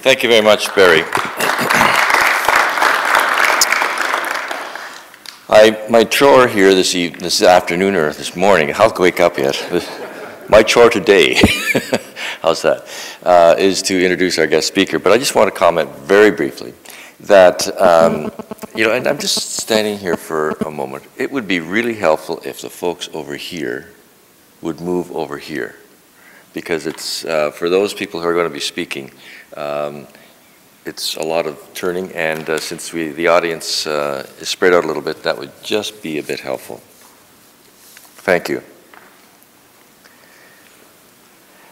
Thank you very much, Barry. My chore here this afternoon or this morning, I'll wake up yet. My chore today, how's that, is to introduce our guest speaker. But I just want to comment very briefly that, and I'm just standing here for a moment. It would be really helpful if the folks over here would move over here, because it's, for those people who are going to be speaking, it's a lot of turning, and since the audience is spread out a little bit, that would just be a bit helpful. Thank you.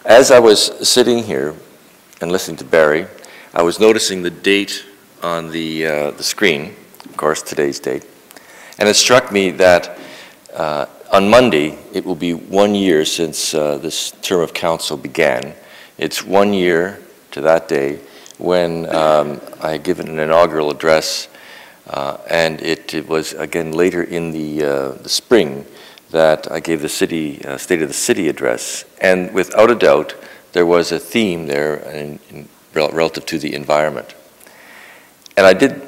As I was sitting here and listening to Barry, I was noticing the date on the screen, of course, today's date, and it struck me that on Monday, it will be 1 year since this term of council began. It's 1 year to that day when I had given an inaugural address, and it was again later in the spring that I gave the State of the City address. And without a doubt, there was a theme there relative to the environment. And I did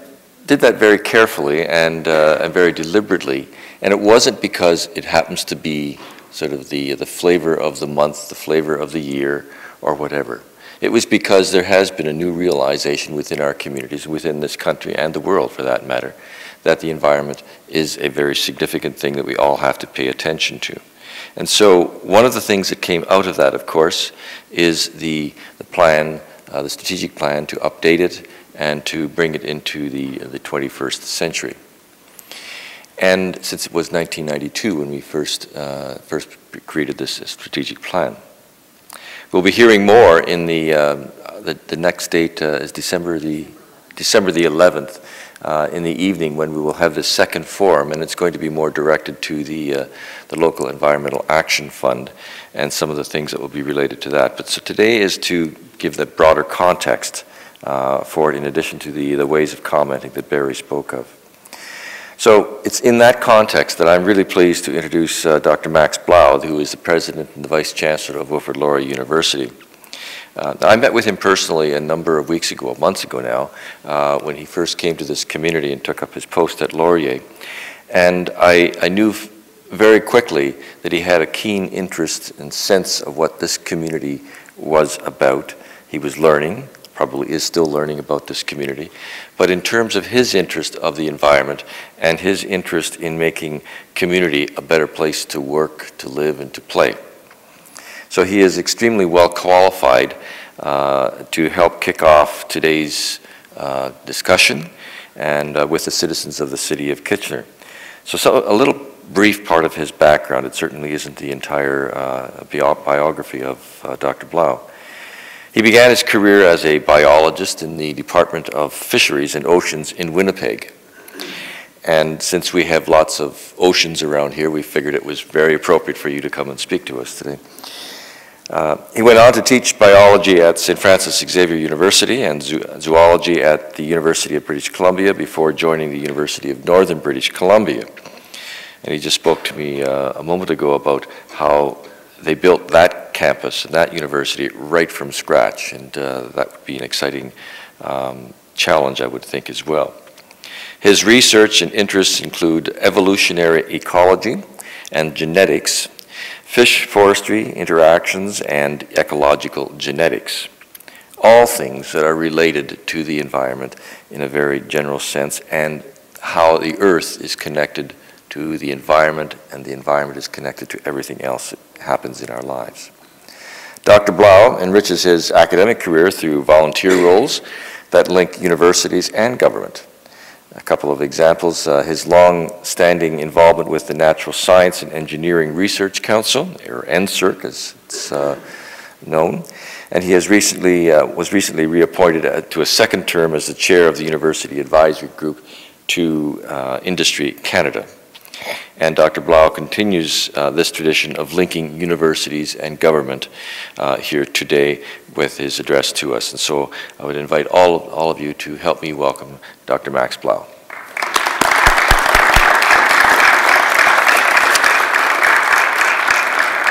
that very carefully and very deliberately, and it wasn't because it happens to be sort of the flavor of the month, the flavor of the year, or whatever. It was because there has been a new realization within our communities, within this country and the world for that matter, that the environment is a very significant thing that we all have to pay attention to. And so one of the things that came out of that, of course, is the plan, the strategic plan to update it and to bring it into the 21st century. And since it was 1992 when we first created this strategic plan. We'll be hearing more in the next date is December the 11th in the evening, when we will have the second forum, and it's going to be more directed to the local Environmental Action Fund and some of the things that will be related to that. But so today is to give the broader context for it, in addition to the ways of commenting that Barry spoke of. So it's in that context that I'm really pleased to introduce Dr. Max Blouw, who is the President and the Vice Chancellor of Wilfrid Laurier University. I met with him personally a number of weeks ago, months ago now, when he first came to this community and took up his post at Laurier. And I knew very quickly that he had a keen interest and sense of what this community was about. He was learning, probably is still learning about this community, but in terms of his interest of the environment and his interest in making community a better place to work, to live, and to play. So he is extremely well qualified to help kick off today's discussion and with the citizens of the city of Kitchener. So a little brief part of his background. It certainly isn't the entire biography of Dr. Blouw. He began his career as a biologist in the Department of Fisheries and Oceans in Winnipeg. And since we have lots of oceans around here, we figured it was very appropriate for you to come and speak to us today. He went on to teach biology at St. Francis Xavier University and zoology at the University of British Columbia before joining the University of Northern British Columbia. And he just spoke to me a moment ago about how they built that campus and that university right from scratch, and that would be an exciting challenge, I would think, as well. His research and interests include evolutionary ecology and genetics, fish forestry interactions, and ecological genetics. All things that are related to the environment in a very general sense, and how the earth is connected to the environment, and the environment is connected to everything else that happens in our lives. Dr. Blouw enriches his academic career through volunteer roles that link universities and government. A couple of examples, his long-standing involvement with the Natural Science and Engineering Research Council, or NSERC as it's known, and he has was recently reappointed to a second term as the chair of the University Advisory Group to Industry Canada. And Dr. Blouw continues this tradition of linking universities and government here today with his address to us. And so I would invite all of you to help me welcome Dr. Max Blouw.